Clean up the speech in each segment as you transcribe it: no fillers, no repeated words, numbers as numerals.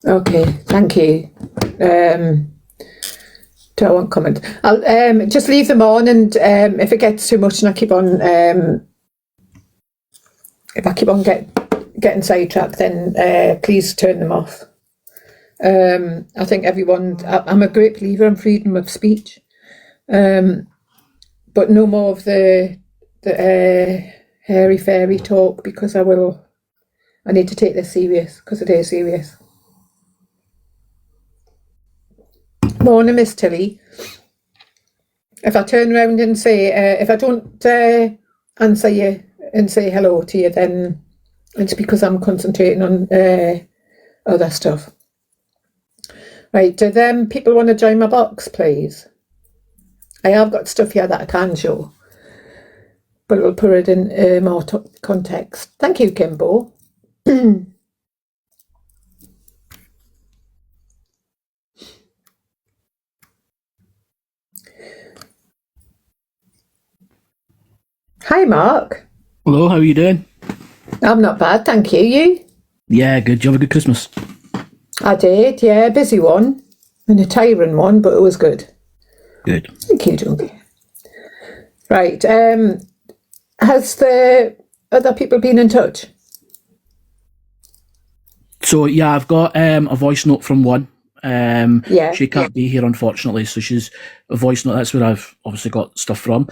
Okay, thank you. Do I want comment? I'll just leave them on, and if it gets too much and I keep on, if I keep on getting sidetracked, then please turn them off. I think everyone, I'm a great believer in freedom of speech, but no more of the hairy fairy talk, because I need to take this serious, because it is serious. Morning, Miss Tilly. If I turn around and say, if I don't answer you and say hello to you, then it's because I'm concentrating on other stuff. Right, do them people want to join my box, please? I have got stuff here that I can show, but we'll put it in more context. Thank you, Kimbo. Hi, Mark. Hello, how are you doing? I'm not bad, thank you. You? Yeah, good. Did you have a good Christmas? I did, yeah. Busy one and a tiring one, but it was good. Good. Thank you, Johnny. Right. Has the other people been in touch? So, yeah, I've got a voice note from one. Yeah. She can't be here, unfortunately, so she's a voice note. That's where I've obviously got stuff from.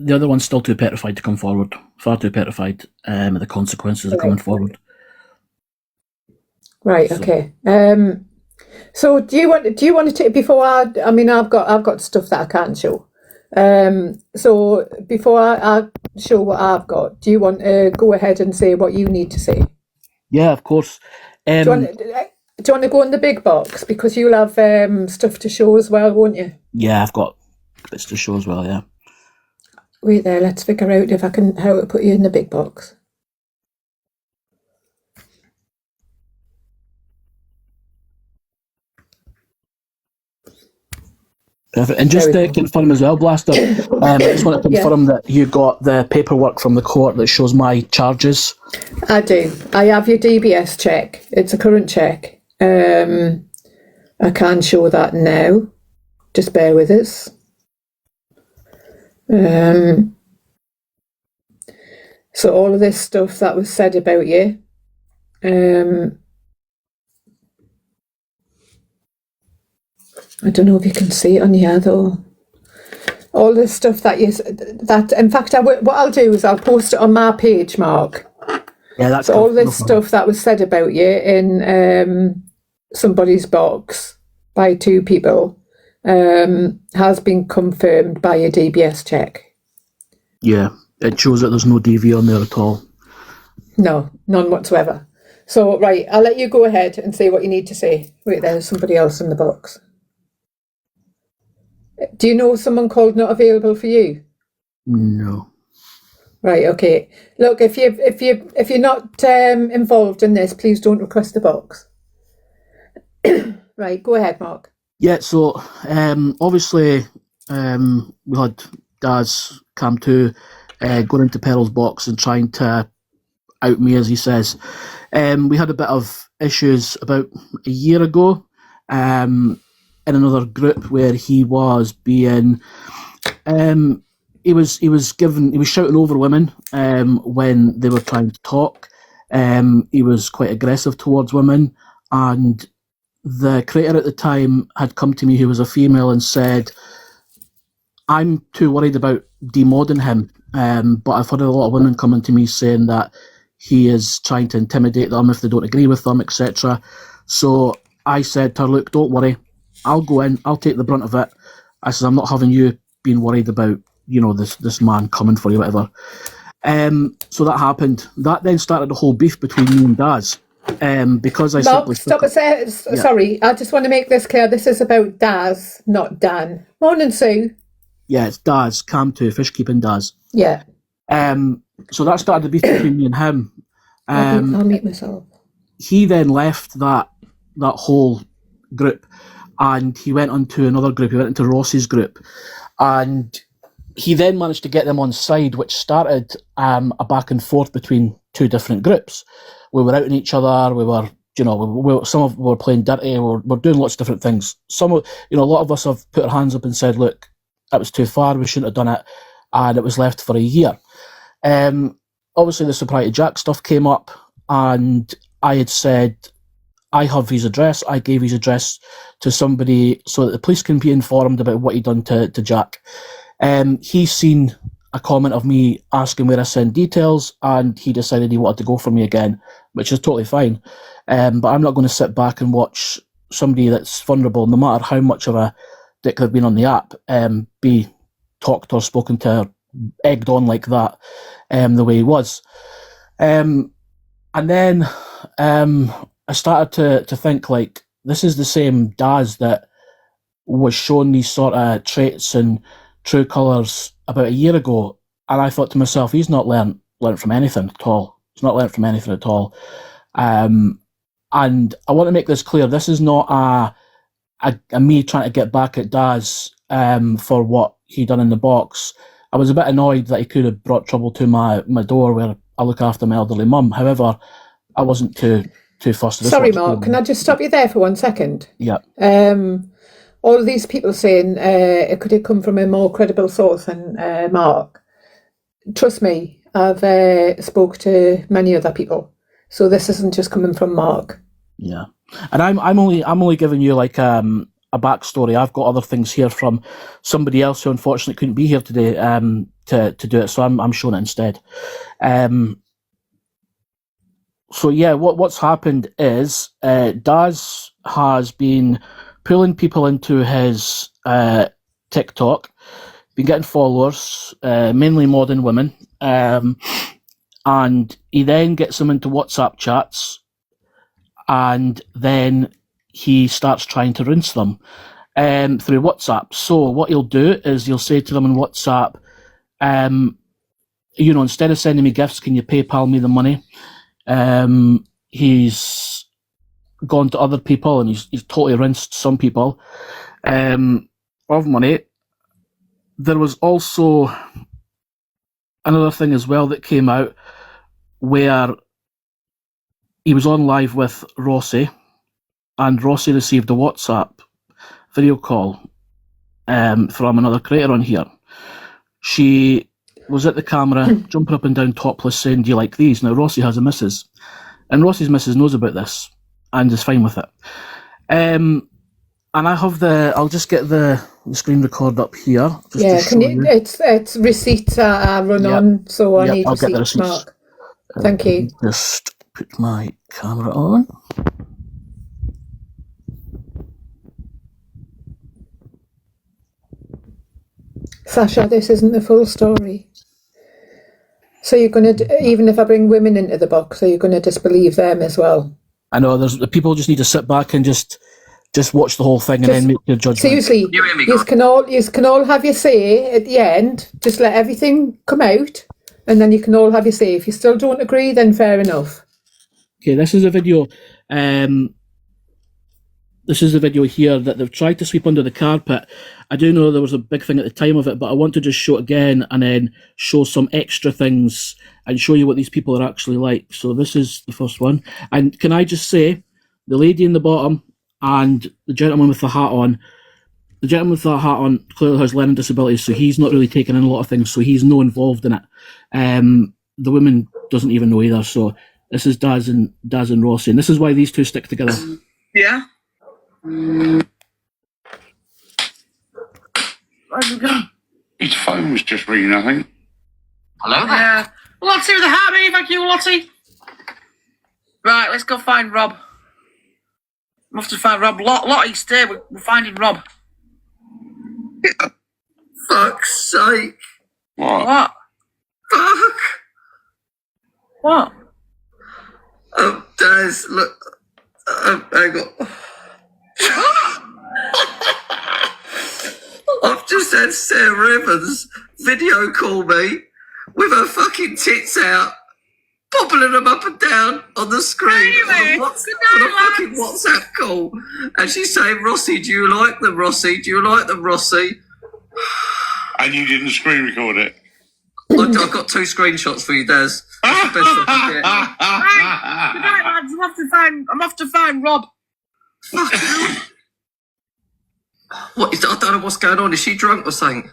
The other one's still too petrified to come forward. Far too petrified. The consequences of coming forward. Right. Okay. So do you want to take before I mean, I've got stuff that I can't show. So before I show what I've got, do you want to go ahead and say what you need to say? Yeah, of course. Do you want to go in the big box, because you'll have stuff to show as well, won't you? Yeah, I've got bits to show as well. Yeah. Wait there. Let's figure out if I can how to put you in the big box. And just to confirm as well, Blaster, I just want to confirm that you got the paperwork from the court that shows my charges. I do. I have your DBS check. It's a current check. I can show that now. Just bear with us. So all of this stuff that was said about you, I don't know if you can see it on here though. All this stuff that in fact, what I'll do is I'll post it on my page, Mark. Yeah, that's so all this stuff that was said about you in somebody's box by two people has been confirmed by a DBS check. Yeah, it shows that there's no DV on there at all. No, none whatsoever. So, right, I'll let you go ahead and say what you need to say. Wait, there's somebody else in the box. Do you know someone called not available for you? No. Right, okay. Look, if you're not involved in this, please don't request the box. Right, go ahead, Mark. Yeah, so obviously we had Daz Cam 2 going into Peril's box and trying to out me, as he says. We had a bit of issues about a year ago in another group where he was being he was shouting over women when they were trying to talk. He was quite aggressive towards women, and the creator at the time had come to me, who was a female, and said, I'm too worried about demodding him, but I've heard a lot of women coming to me saying that he is trying to intimidate them if they don't agree with them, etc. So I said to her, look, don't worry, I'll go in, I'll take the brunt of it. I said, I'm not having you being worried about, this man coming for you, whatever. So that happened. That then started a whole beef between me and Daz. Because I Mark, stop a second. Sorry, I just want to make this clear. This is about Daz, not Dan. Morning, Sue. Yeah, it's Daz, Cam 2, fish keeping Daz. Yeah. So that started the beef between me and him. I'll meet myself. He then left that whole group, and he went onto another group. He went into Ross's group, and he then managed to get them on side, which started a back and forth between two different groups. We were outing each other. We were some of were playing dirty, we're doing lots of different things. Some of, a lot of us have put our hands up and said, look, that was too far, we shouldn't have done it, and it was left for a year. Obviously, the Sobriety Jack stuff came up, and I had said, I have his address. I gave his address to somebody so that the police can be informed about what he'd done to Jack. He's seen a comment of me asking where I send details, and he decided he wanted to go for me again, which is totally fine. But I'm not going to sit back and watch somebody that's vulnerable, no matter how much of a dick they've been on the app, be talked or spoken to, egged on like that, the way he was. And then I started to think, like, this is the same Daz that was shown these sort of traits and true colours about a year ago, and I thought to myself, he's not learnt from anything at all. He's not learnt from anything at all. And I want to make this clear, this is not a me trying to get back at Daz for what he done in the box. I was a bit annoyed that he could have brought trouble to my door where I look after my elderly mum. However, I wasn't too fussed. Sorry, Mark, can I just stop you there for 1 second? Yeah. All of these people saying it could have come from a more credible source than Mark. Trust me, I've spoke to many other people, so this isn't just coming from Mark. Yeah, and I'm only giving you like a backstory. I've got other things here from somebody else who unfortunately couldn't be here today to do it, so I'm showing it instead. So yeah, what's happened is Daz has been pulling people into his TikTok, been getting followers, mainly modern women, and he then gets them into WhatsApp chats, and then he starts trying to rinse them through WhatsApp. So what he'll do is he'll say to them in WhatsApp, instead of sending me gifts, can you PayPal me the money? He's gone to other people and he's totally rinsed some people of money. There was also another thing as well that came out where he was on live with Rossi, and Rossi received a WhatsApp video call from another creator on here. She was at the camera, jumping up and down topless, saying, do you like these? Now, Rossi has a missus, and Rossi's missus knows about this and is fine with it. And I have I'll just get the screen record up here. Can you? It's receipts I run on, so I need receipts, Mark. Thank you. Just put my camera on. Sasha, this isn't the full story. So you're going to, even if I bring women into the box, are you going to disbelieve them as well? I know, the people just need to sit back and just watch the whole thing and then make your judgment. Seriously, you can all have your say at the end. Just let everything come out, and then you can all have your say. If you still don't agree, then fair enough. Okay, this is a video. This is the video here that they've tried to sweep under the carpet. I do know there was a big thing at the time of it, but I want to just show it again and then show some extra things and show you what these people are actually like. So this is the first one. And can I just say, the lady in the bottom and the gentleman with the hat on, the gentleman with the hat on clearly has learning disabilities, so he's not really taking in a lot of things, so he's no involved in it. The woman doesn't even know either, so this is Daz and Rossi, and this is why these two stick together. Yeah. Where's he gone? His phone was just ringing, I think. Hello there. Yeah. Lottie with the hat, me. Thank you, Lottie. Right, let's go find Rob. We have to find Rob. Lottie, stay. We're finding Rob. Fuck's sake. What? Fuck. What? Daz, look. Hang on. I've just had Sarah Evans video call me with her fucking tits out, bobbling them up and down on the screen on a fucking WhatsApp call. And she's saying, Rossi, do you like them, Rossi? Do you like them, Rossi? And you didn't screen record it? I've got 2 screenshots for you, Daz. That's the best I can get. Good night, lads. I'm off to find Rob. Fucking hell. What is, I don't know what's going on. Is she drunk or something?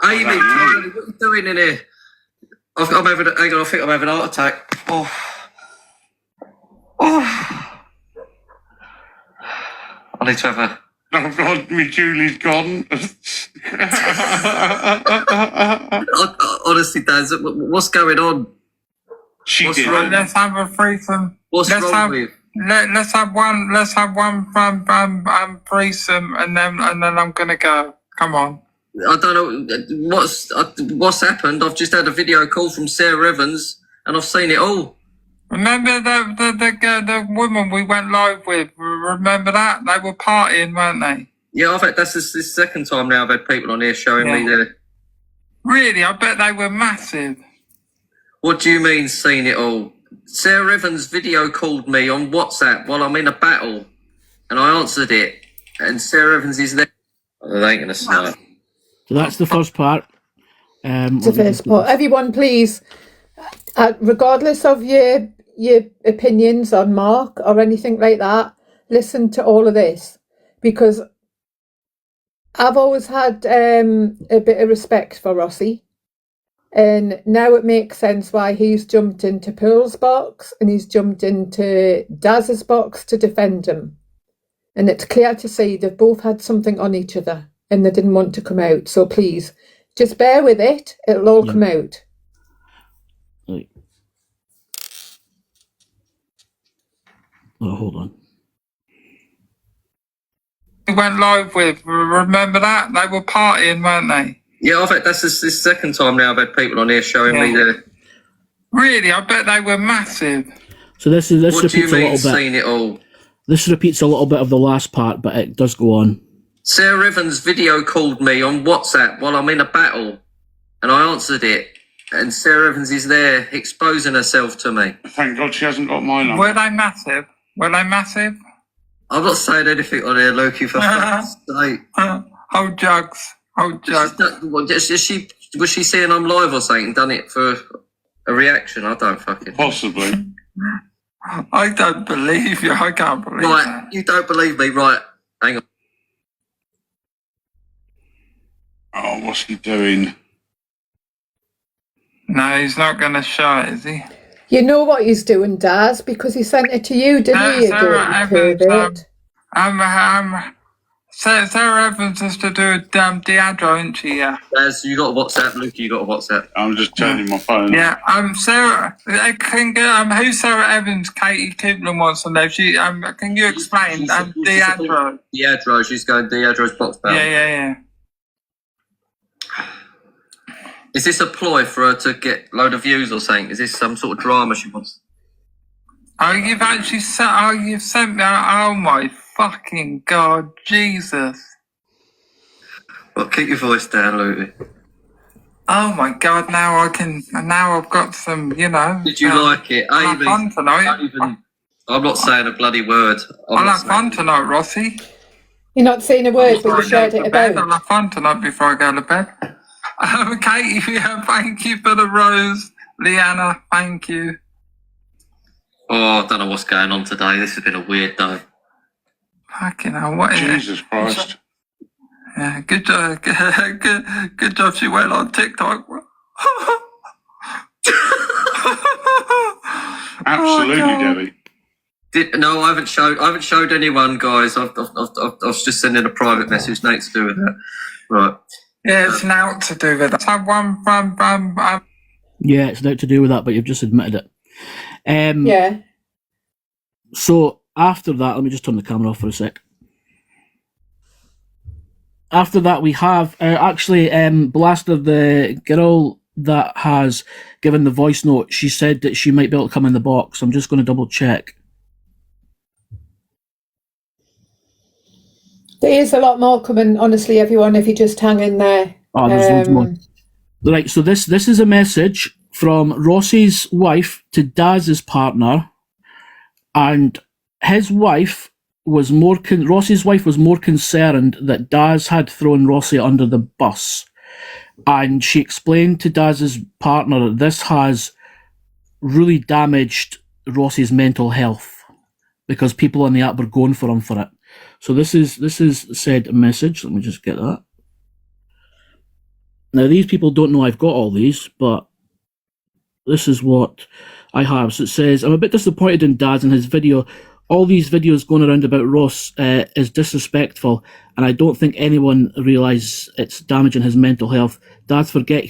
Amy, what are you doing in here? I'm having. Hang on, I think I'm having a heart attack. Oh. I need to have a. Oh God, me Julie's gone. Honestly, Daz, what's going on? She What's did. wrong? Let's have a threesome. What's let's wrong have, with? Let's have one. Let's have one threesome, and then I'm gonna go. Come on. I don't know what's happened. I've just had a video call from Sarah Evans, and I've seen it all. Remember the woman we went live with? Remember that? They were partying, weren't they? Yeah, I've had that's the second time now I've had people on here showing me their. Really, I bet they were massive. What do you mean, seen it all? Sarah Evans video called me on WhatsApp while I'm in a battle, and I answered it, and Sarah Evans is there. Oh, they ain't gonna start. So that's the first part. It's the first part. Everyone, please, regardless of your opinions on Mark or anything like that, listen to all of this, because I've always had a bit of respect for Rossi, and now it makes sense why he's jumped into Pearl's box and he's jumped into Daz's box to defend him. And it's clear to see they've both had something on each other and they didn't want to come out. So please, just bear with it. It'll all come out. Right. Oh, hold on. We went live with. Remember that? They were partying, weren't they? Yeah, I've had that's the second time now I've had people on here showing me their. Really, I bet they were massive. So this What do you repeats a mean, little bit. seen it all? This repeats a little bit of the last part, but it does go on. Sarah Evans video called me on WhatsApp while I'm in a battle, and I answered it, and Sarah Evans is there exposing herself to me. Thank God she hasn't got my number. Were they massive? Were they massive? I'm not saying anything on here, Lukey, for fuck's sake. Hold jugs. Hold jugs. Was she saying I'm live or something? Done it for a reaction? I don't fucking. Possibly. I don't believe you. I can't believe Right, that. you don't believe me, right? Hang on. Oh, what's he doing? No, he's not going to show it, is he? You know what he's doing, Daz, because he sent it to you, didn't he? You Sarah dirty Evans, pervert. Sarah Evans has to do a damn Diageo, isn't she? Yeah. Daz, you got a WhatsApp. Lukey, you got a WhatsApp. I'm just turning my phone. Yeah. Sarah. Can get who's Sarah Evans? Katie Kipling wants to know. She. Can you explain? Diageo. Diageo. She's going Diageo's box battle. Yeah. Is this a ploy for her to get a load of views or something? Is this some sort of drama she wants? Oh, you've actually sent. Oh, you've sent me. Oh my fucking God, Jesus. Well, keep your voice down, Lukey. Oh my God! Now I can. Now I've got some. You know. Did you like it? I'll have fun tonight. I'm not saying a bloody word. I'll have fun tonight, Rossi. You're not saying a word, but you shared it about. I'll have fun tonight before I go to bed. Katie, thank you for the rose. Leanna, thank you. Oh, I don't know what's going on today. This has been a weird day. Fucking hell, what is it? Jesus Christ. Yeah, good job. Good job she went on TikTok. Absolutely, Oh, Debbie. No, I haven't showed anyone, guys. I've just sending a private message. Nothing to do with that. Right. Yeah, it's now to do with that. Have one. Yeah, it's not to do with that, but you've just admitted it. Yeah. So after that, let me just turn the camera off for a sec. After that, we have Blaster, the girl that has given the voice note. She said that she might be able to come in the box. I'm just going to double check. There is a lot more coming, honestly, everyone, if you just hang in there. Oh, there's loads more. Right, so this is a message from Rossi's wife to Daz's partner, and his wife was Rossi's wife was more concerned that Daz had thrown Rossi under the bus. and she explained to Daz's partner that this has really damaged Ross's mental health because people on the app were going for him for it. So this is said message. Let me just get that. Now these people don't know I've got all these, but this is what I have. So it says, I'm a bit disappointed in Daz and his video. All these videos going around about Ross is disrespectful, and I don't think anyone realises it's damaging his mental health. Daz forget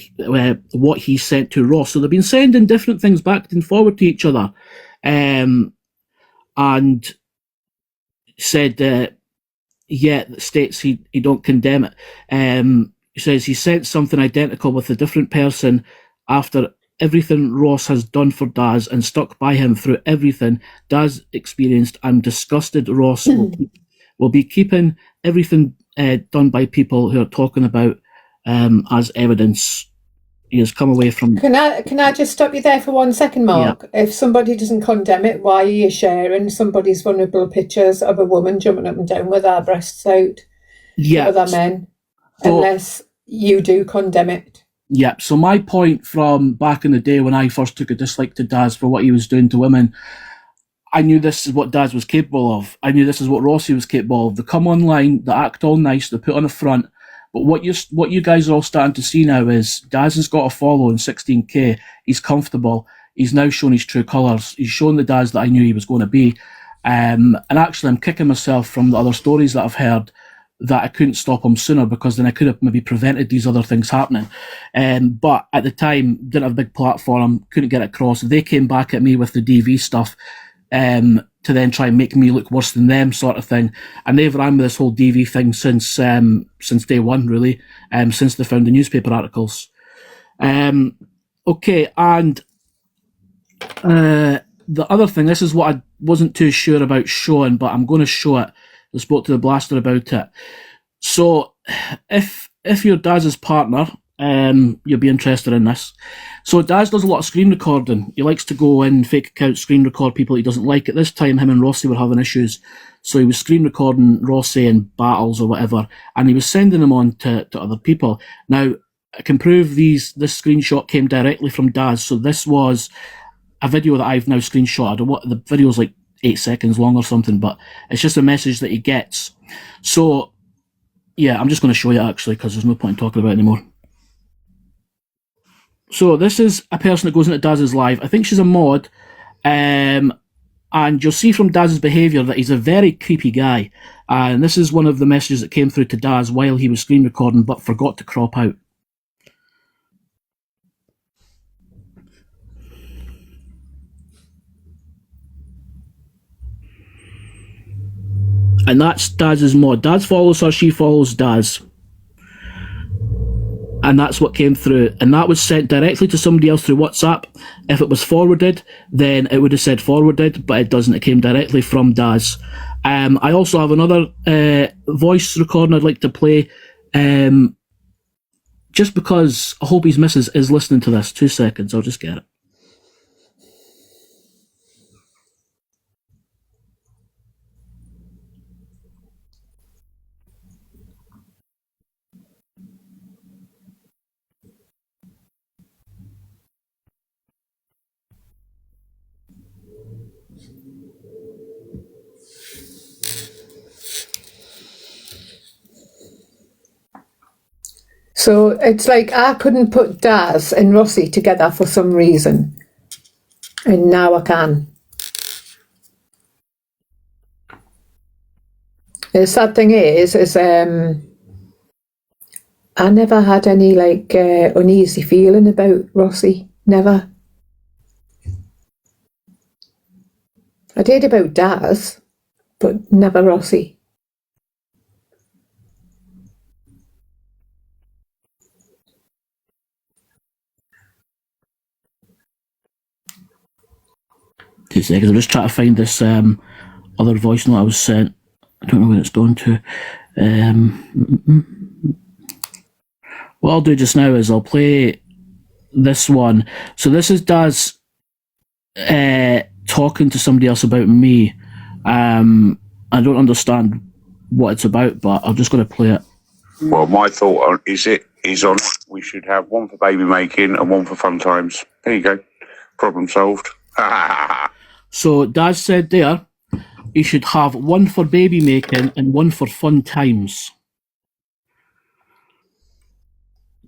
what he sent to Ross. So they've been sending different things back and forward to each other, and said, states he don't condemn it. He says he sent something identical with a different person after everything Ross has done for Daz and stuck by him through everything Daz experienced. I'm disgusted. Ross will be keeping everything done by people who are talking about as evidence. He has come away from... Can I just stop you there for 1 second, Mark? Yeah. If somebody doesn't condemn it, why are you sharing somebody's vulnerable pictures of a woman jumping up and down with her breasts out to other men? Unless you do condemn it. Yeah, so my point from back in the day when I first took a dislike to Daz for what he was doing to women, I knew this is what Daz was capable of. I knew this is what Rossi was capable of. They come online, they act all nice, they put on a front. But what you guys are all starting to see now is Daz has got a following, 16k. He's comfortable. He's now shown his true colours. He's shown the Daz that I knew he was going to be. And actually, I'm kicking myself from the other stories that I've heard that I couldn't stop him sooner, because then I could have maybe prevented these other things happening. But at the time, didn't have a big platform, couldn't get it across. They came back at me with the DV stuff to then try and make me look worse than them, sort of thing. And they've ran with this whole DV thing since day one, really, since they found the newspaper articles. Okay, and the other thing, this is what I wasn't too sure about showing, but I'm going to show it. I spoke to the Blaster about it. So, if you're Daz's partner, you'll be interested in this. So Daz does a lot of screen recording. He likes to go in, fake account, screen record people he doesn't like. At this time, him and Rossi were having issues. So he was screen recording Rossi in battles or whatever, and he was sending them on to other people. Now, I can prove this screenshot came directly from Daz. So this was a video that I've now screenshotted. The video's like 8 seconds long or something, but it's just a message that he gets. So, yeah, I'm just going to show you actually, because there's no point in talking about it anymore. So this is a person that goes into Daz's live. I think she's a mod, and you'll see from Daz's behaviour that he's a very creepy guy. And this is one of the messages that came through to Daz while he was screen recording, but forgot to crop out. And that's Daz's mod. Daz follows her, she follows Daz. And that's what came through. And that was sent directly to somebody else through WhatsApp. If it was forwarded, then it would have said forwarded, but it doesn't. It came directly from Daz. I also have another voice recording I'd like to play, just because I hope his missus is listening to this. 2 seconds, I'll just get it. So it's like I couldn't put Daz and Rossi together for some reason, and now I can. The sad thing is I never had any uneasy feeling about Rossi. Never. I did about Daz, but never Rossi. Two seconds, I'm just trying to find this other voice note I was sent. I don't know where it's gone to. What I'll do just now is I'll play this one. So this is Daz talking to somebody else about me. I don't understand what it's about, but I'm just going to play it. Well, my thought is on we should have one for baby making and one for fun times. There you go. Problem solved. So Daz said there, you should have one for baby making and one for fun times.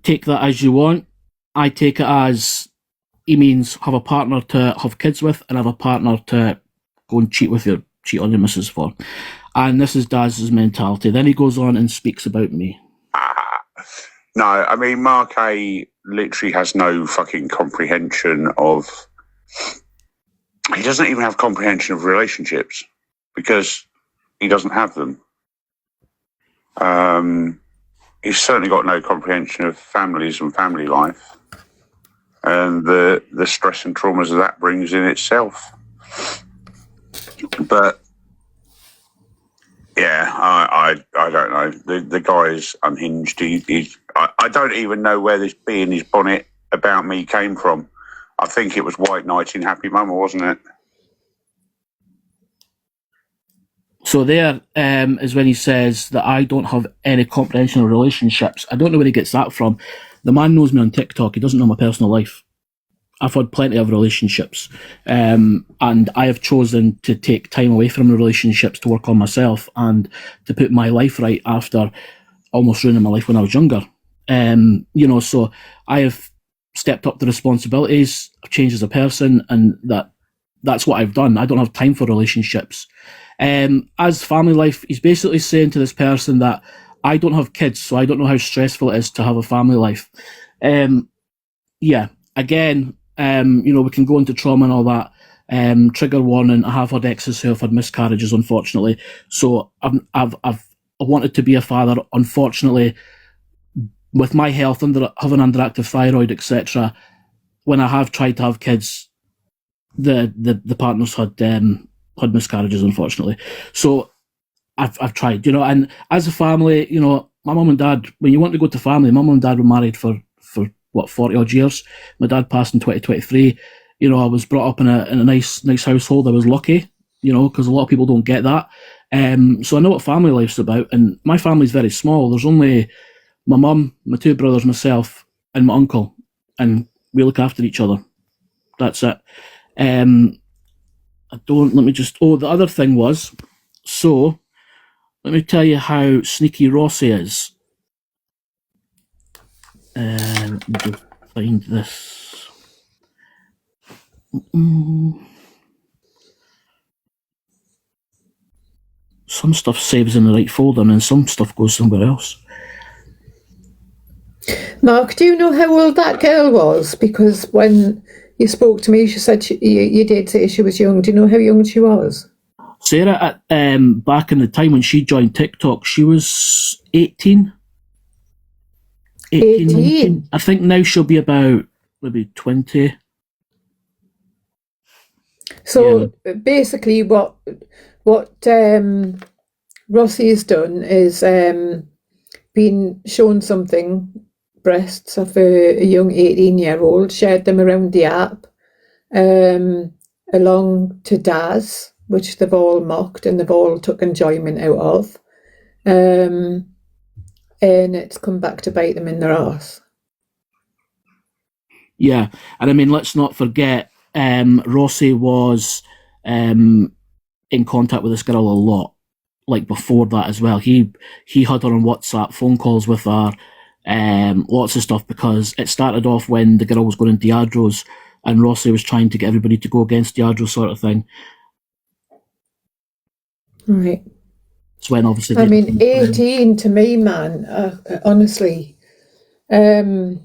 Take that as you want. I take it as he means have a partner to have kids with and have a partner to go and cheat on your missus for. And this is Daz's mentality. Then he goes on and speaks about me. No, I mean, Mark A literally has no fucking comprehension of... He doesn't even have comprehension of relationships because he doesn't have them. He's certainly got no comprehension of families and family life and the stress and traumas that brings in itself. But yeah, I don't know. The guy is unhinged. I don't even know where this bee in his bonnet about me came from. I think it was White Knight in Happy Mama, wasn't it? So there is when he says that I don't have any comprehension of relationships. I don't know where he gets that from. The man knows me on TikTok. He doesn't know my personal life. I've had plenty of relationships, and I have chosen to take time away from the relationships to work on myself and to put my life right after almost ruining my life when I was younger. So I have stepped up to responsibilities, I've changed as a person, and that's what I've done. I don't have time for relationships. As family life, he's basically saying to this person that I don't have kids, so I don't know how stressful it is to have a family life. Again, we can go into trauma and all that. Trigger warning, I have had exes who have had miscarriages, unfortunately. So I've wanted to be a father. Unfortunately, with my health, having underactive thyroid, etc., when I have tried to have kids, the partners had miscarriages, unfortunately. So I've tried, and as a family, my mum and dad, when you want to go to family, my mum and dad were married for 40 odd years. My dad passed in 2023. I was brought up in a nice household. I was lucky, because a lot of people don't get that. So I know what family life's about, and my family's very small. There's only my mum, my two brothers, myself, and my uncle, and we look after each other. That's it. The other thing was, so let me tell you how sneaky Rossi is. Let me just find this. Some stuff saves in the right folder and then some stuff goes somewhere else. Mark, do you know how old that girl was? Because when you spoke to me, she said you did say she was young. Do you know how young she was? Sarah, back in the time when she joined TikTok, she was 18. 19. I think now she'll be about maybe 20. So basically what Rossi has done is been shown something, breasts of a young 18-year-old, shared them around the app, along to Daz, which they've all mocked and they've all took enjoyment out of. And it's come back to bite them in their arse. Yeah, and I mean, let's not forget, Rossi was in contact with this girl a lot, like before that as well. He had her on WhatsApp, phone calls with her, lots of stuff, because it started off when the girl was going into Diagro's and Rossi was trying to get everybody to go against Diagro sort of thing. Right. It's when obviously... 18 to me, man, honestly. Them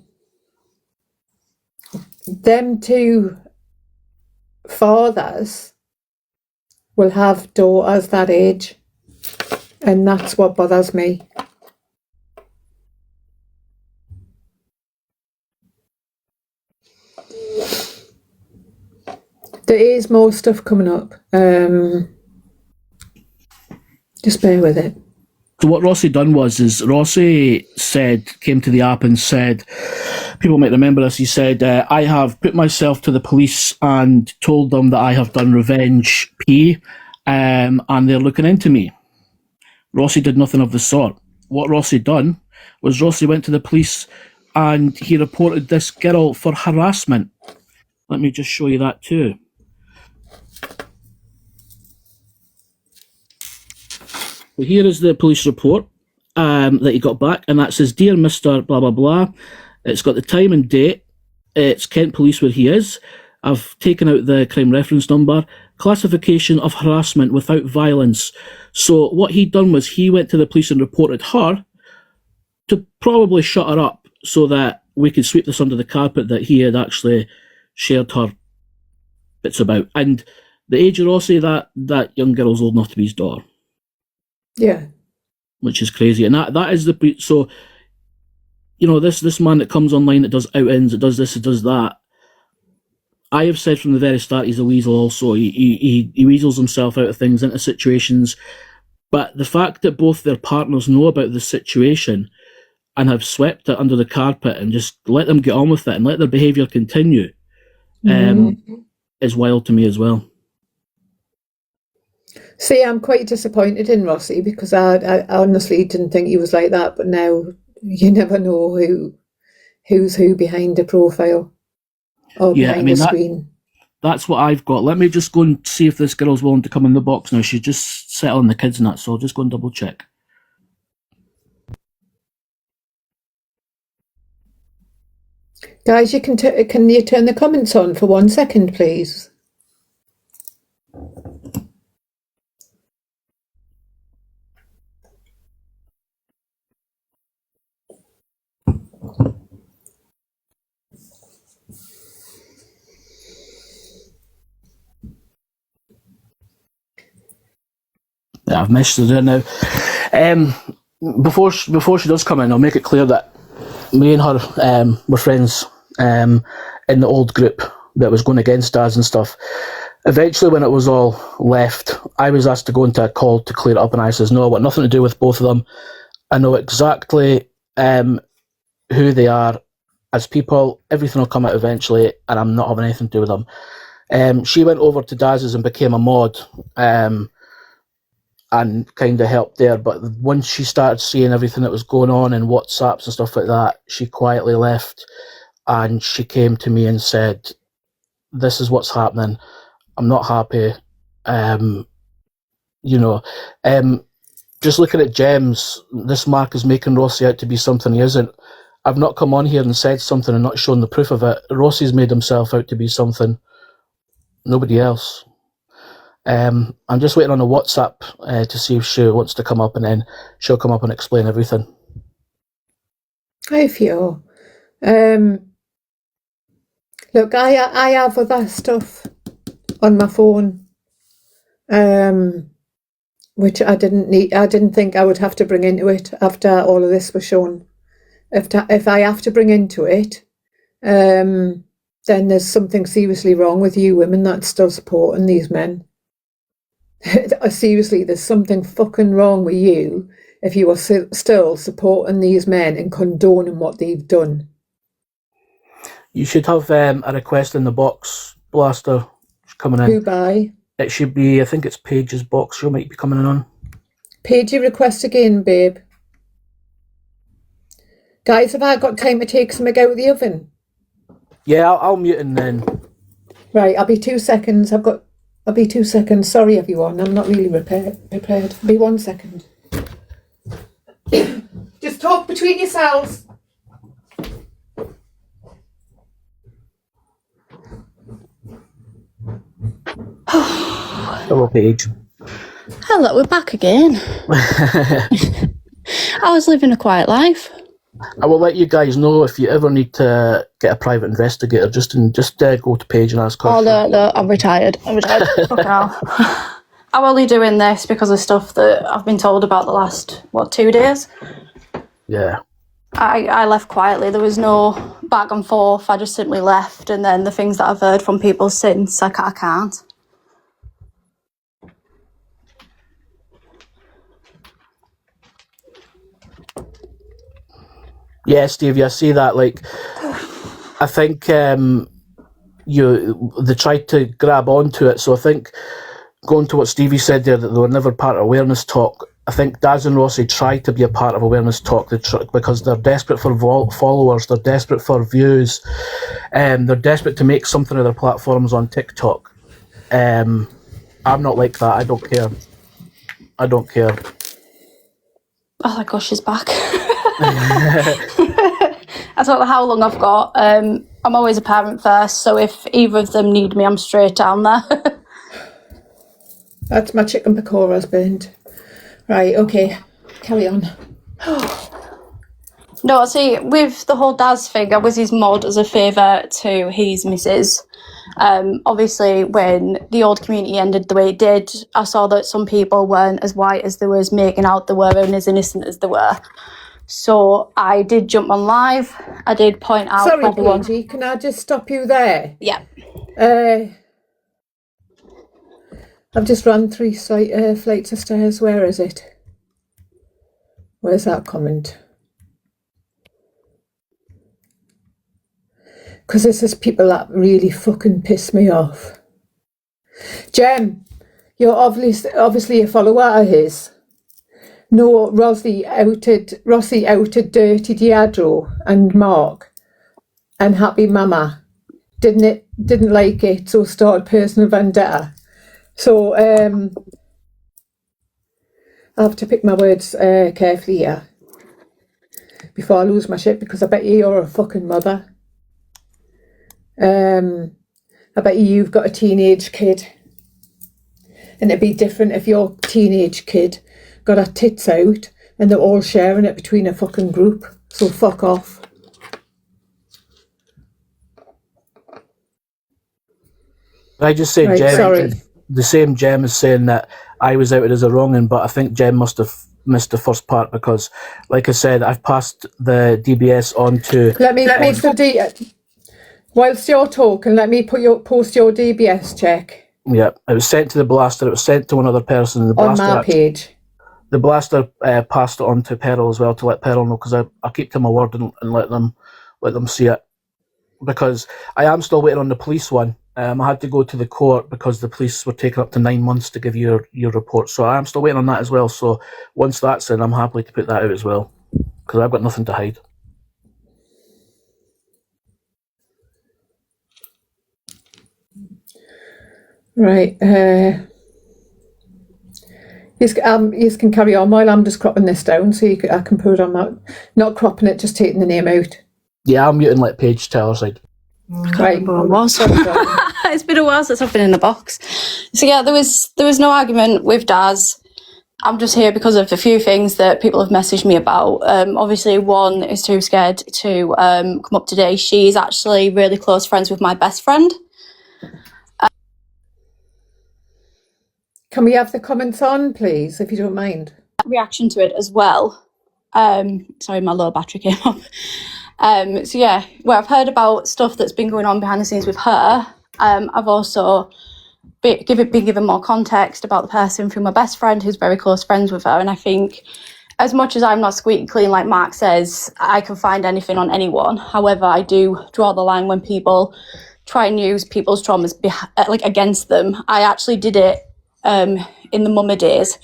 two fathers will have daughters that age, and that's what bothers me. There is more stuff coming up. Just bear with it. So what Rossi done was Rossi came to the app and said, people might remember this, he said, I have put myself to the police and told them that I have done revenge P, and they're looking into me. Rossi did nothing of the sort. What Rossi done was Rossi went to the police and he reported this girl for harassment. Let me just show you that too. So here is the police report that he got back, and that says, "Dear Mr. blah blah blah." It's got the time and date. It's Kent Police where he is. I've taken out the crime reference number. Classification of harassment without violence. So what he'd done was he went to the police and reported her to probably shut her up so that we could sweep this under the carpet that he had actually shared her bits about. And the age of Rossi, that young girl's old enough to be his daughter. Yeah. Which is crazy. And that is so, you know, this man that comes online that does out-ins, that does this, that does that, I have said from the very start he's a weasel also. He weasels himself out of things, into situations. But the fact that both their partners know about the situation and have swept it under the carpet and just let them get on with it and let their behaviour continue is wild to me as well. See, I'm quite disappointed in Rossi because I honestly didn't think he was like that, but now you never know who's who behind the profile or behind the screen. That's what I've got. Let me just go and see if this girl's willing to come in the box now. She's just settling the kids and that, so I'll just go and double check. Guys, can you turn the comments on for 1 second, please? Yeah, I've messaged her now. Before she does come in, I'll make it clear that me and her were friends in the old group that was going against us and stuff. Eventually, when it was all left, I was asked to go into a call to clear it up, and I says, no, I want nothing to do with both of them. I know exactly who they are as people. Everything will come out eventually, and I'm not having anything to do with them. She went over to Daz's and became a mod, and kind of helped there. But once she started seeing everything that was going on in WhatsApps and stuff like that, she quietly left, and she came to me and said, this is what's happening. I'm not happy. Just looking at Gems, this Mark is making Rossi out to be something he isn't. I've not come on here and said something and not shown the proof of it. Rossi's made himself out to be something, nobody else. I'm just waiting on a WhatsApp to see if she wants to come up, and then she'll come up and explain everything. Hi, Fio. Look, I have other stuff on my phone, which I didn't need. I didn't think I would have to bring into it after all of this was shown. If I have to bring into it, then there's something seriously wrong with you women that's still supporting these men. Seriously, there's something fucking wrong with you if you are still supporting these men and condoning what they've done. You should have a request in the box, Blaster, coming in. Who by? It should be, I think it's Paige's box. She might be coming in on. Paige, your request again, babe. Guys, have I got time to take something out of the oven? Yeah, I'll mute and then. Right, I'll be 2 seconds. I'll be 2 seconds. Sorry, everyone. I'm not really prepared. Be 1 second. Just talk between yourselves. Hello, Paige. Hello, we're back again. I was living a quiet life. I will let you guys know if you ever need to get a private investigator. Just go to Paige and ask her. Oh no, I'm retired. Fucking hell. I'm only doing this because of stuff that I've been told about the last 2 days. Yeah. I left quietly. There was no back and forth. I just simply left, and then the things that I've heard from people since, I can't. Yeah, Stevie, I see that. Like, I think they tried to grab onto it. So I think going to what Stevie said there, that they were never part of awareness talk. I think Daz and Rossi try to be a part of Awareness Talk because they're desperate for followers, they're desperate for views, and they're desperate to make something of their platforms on TikTok. I'm not like that. I don't care. I don't care. Oh my gosh, she's back. I don't know how long I've got. I'm always a parent first, so if either of them need me, I'm straight down there. That's my chicken pakora's burned. Right, okay. Carry on. No, see, with the whole Daz thing, I was his mod as a favour to his missus. Obviously, when the old community ended the way it did, I saw that some people weren't as white as they was making out they were and as innocent as they were. So I did jump on live. I did point out Sorry, everyone. Paige, can I just stop you there? Yeah. I've just run 3 flights of stairs. Where is it? Where's that comment? Because this is people that really fucking piss me off. Jem, you're obviously a follower of his. No, Rossi outed Dirty Diadro and Mark and Happy Mama. Didn't like it, so started personal vendetta. So I have to pick my words carefully here before I lose my shit, because I bet you're a fucking mother. I bet you've got a teenage kid, and it'd be different if your teenage kid got her tits out and they're all sharing it between a fucking group. So fuck off. I just say, Right, Jem, sorry. the same Jem is saying that I was outed as a wrong'un, but I think Jem must have missed the first part because, like I said, I've passed the DBS on to... Let me post the whilst you're talking, let me post your DBS check Yeah, it was sent to the blaster, it was sent to one other person, and the on blaster... my page. The blaster passed it on to Peril as well to let Peril know, because I keep to my word and let them see it. Because I am still waiting on the police one. I had to go to the court because the police were taking up to 9 months to give your report. So I am still waiting on that as well. So once that's in, I'm happy to put that out as well, because I've got nothing to hide. Right. You can carry on while I'm just cropping this down, so I can put it on that. Not cropping it, just taking the name out. Yeah, I'm muting let Paige tell her side. Right. Remember what it was. It's been a while since I've been in the box. So yeah, there was no argument with Daz. I'm just here because of a few things that people have messaged me about. Obviously, one is too scared to come up today. She's actually really close friends with my best friend. Can we have the comments on, please, if you don't mind? Reaction to it as well. Sorry, my low battery came up. So yeah, I've heard about stuff that's been going on behind the scenes with her. I've also been given more context about the person through my best friend who's very close friends with her. And I think as much as I'm not squeaky clean, like Mark says, I can find anything on anyone. However, I do draw the line when people try and use people's traumas against them. I actually did it in the mummer days.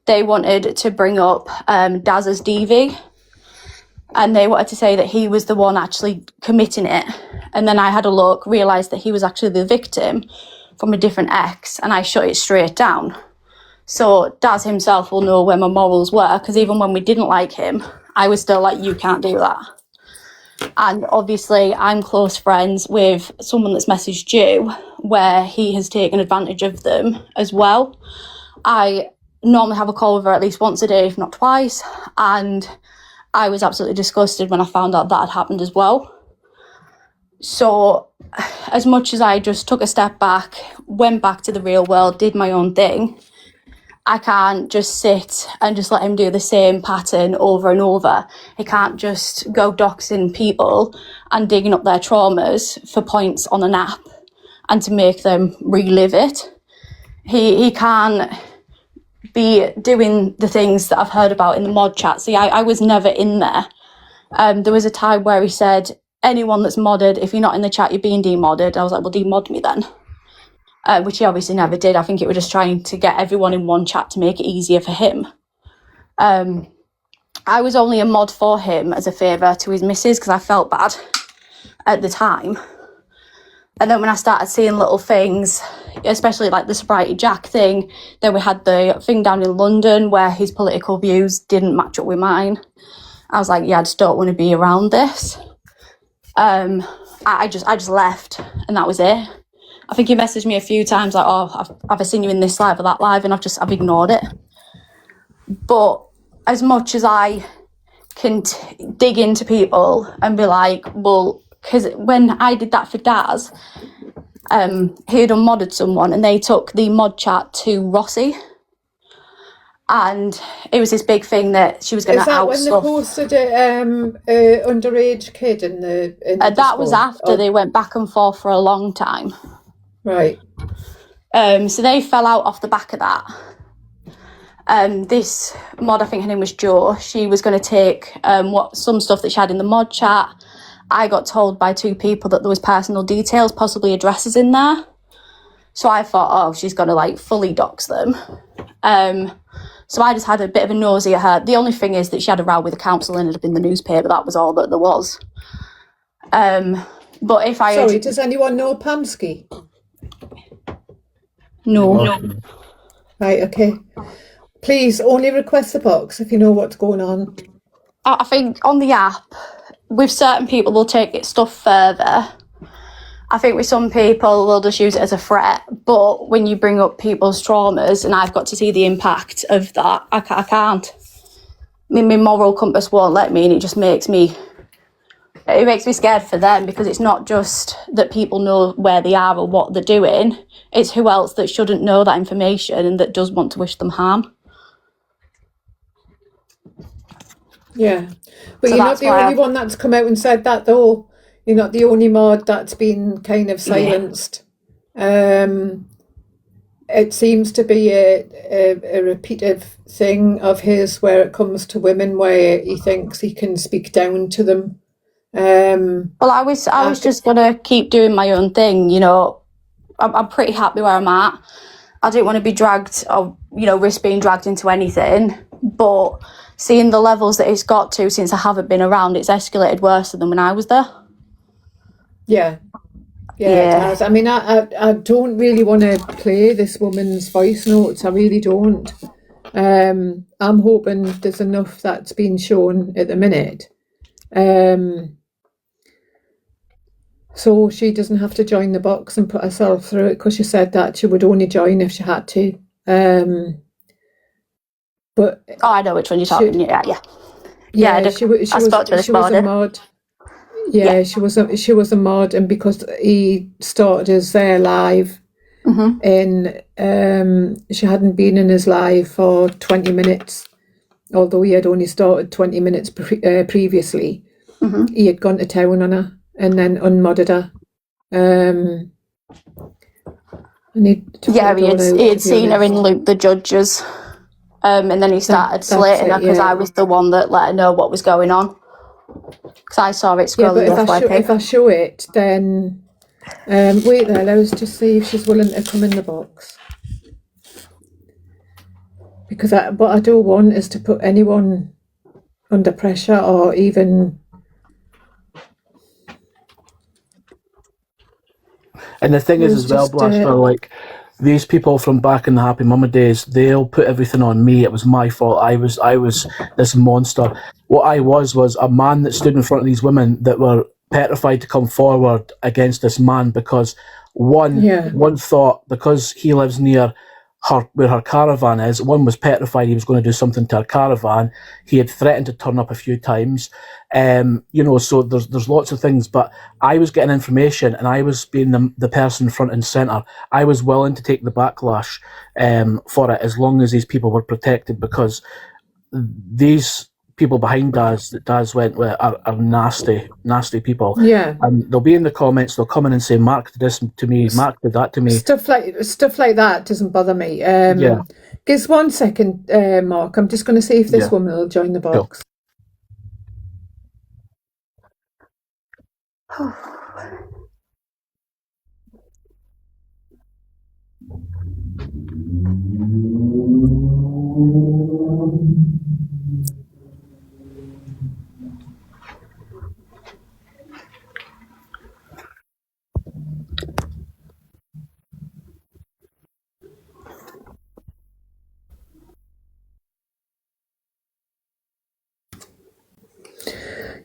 They wanted to bring up Daz's DV, and they wanted to say that he was the one actually committing it. And then I had a look, realised that he was actually the victim from a different ex, and I shut it straight down. So Daz himself will know where my morals were, because even when we didn't like him, I was still like, you can't do that. And obviously I'm close friends with someone that's messaged you where he has taken advantage of them as well. I normally have a call with her at least once a day, if not twice, and I was absolutely disgusted when I found out that had happened as well. So as much as I just took a step back, went back to the real world, did my own thing, I can't just sit and just let him do the same pattern over and over. He can't just go doxing people and digging up their traumas for points on an app and to make them relive it. He can't be doing the things that I've heard about in the mod chat. See, I was never in there. There was a time where he said, anyone that's modded, if you're not in the chat, you're being demodded. I was like, well, demod me then. Which he obviously never did. I think it was just trying to get everyone in one chat to make it easier for him. I was only a mod for him as a favour to his missus because I felt bad at the time. And then when I started seeing little things, especially like the Sobriety Jack thing, then we had the thing down in London where his political views didn't match up with mine. I was like, yeah, I just don't want to be around this. I just left, and that was it. I think he messaged me a few times like, oh, have I seen you in this live or that live? And I've ignored it. But as much as I can dig into people and be like, well, because when I did that for Daz, he had unmodded someone and they took the mod chat to Rossi. And it was this big thing that she was going to out when stuff. they posted an underage kid in the that was after they went back and forth for a long time. Right. So they fell out off the back of that. This mod, I think her name was Jo, she was going to take some stuff that she had in the mod chat. I got told by two people that there was personal details, possibly addresses in there. So I thought, oh, she's going to like fully dox them. So I just had a bit of a nosy at her. The only thing is that she had a row with the council and ended up in the newspaper. That was all that there was. But if I... Sorry, does anyone know Pamsky? No. Right, okay. Please, only request the box if you know what's going on. I think on the app, with certain people, they'll take it stuff further. I think with some people, they'll just use it as a threat. But when you bring up people's traumas, and I've got to see the impact of that, I can't. My moral compass won't let me, and it just makes me... It makes me scared for them, because it's not just that people know where they are or what they're doing. It's who else that shouldn't know that information and that does want to wish them harm. Yeah. But So you're not the that's why only one that's come out and said that, though. You're not the only mod that's been kind of silenced. It seems to be a repeated thing of his where it comes to women, where he thinks he can speak down to them. Well, I was just gonna keep doing my own thing. You know, I'm pretty happy where I'm at. I didn't want to be dragged or risk being dragged into anything. But seeing the levels that it's got to since I haven't been around, it's escalated worse than when I was there. Yeah, it has. I mean, I don't really want to play this woman's voice notes. I really don't. I'm hoping there's enough that's been shown at the minute. So she doesn't have to join the box and put herself through it, because she said that she would only join if she had to. But I know which one you're talking. Yeah. I spoke to her this morning. A mod. Yeah, she was a mod, and because he started his live, and she hadn't been in his live for 20 minutes, although he had only started 20 minutes previously. He had gone to town on her and then unmodded her. And he had seen her in Luke the Judges, and then he started slating her because I was the one that let her know what was going on. Because I saw it scrolling off my page. If I show it, then wait there. Let's just see if she's willing to come in the box. Because what I don't want is to put anyone under pressure or even. And the thing is, as well, Blaster, like these people from back in the Happy Mama days, they'll put everything on me. It was my fault. I was this monster. What I was a man that stood in front of these women that were petrified to come forward against this man because one thought, because he lives near her where her caravan is, one was petrified he was going to do something to her caravan. He had threatened to turn up a few times. So there's lots of things, but I was getting information and I was being the person front and centre. I was willing to take the backlash for it as long as these people were protected, because these people behind Daz that Daz went with are nasty people. Yeah. And they'll be in the comments, they'll come in and say, Mark did this to me, Mark did that to me. Stuff like that doesn't bother me. Just 1 second, Mark. I'm just going to see if this woman will join the box. Cool.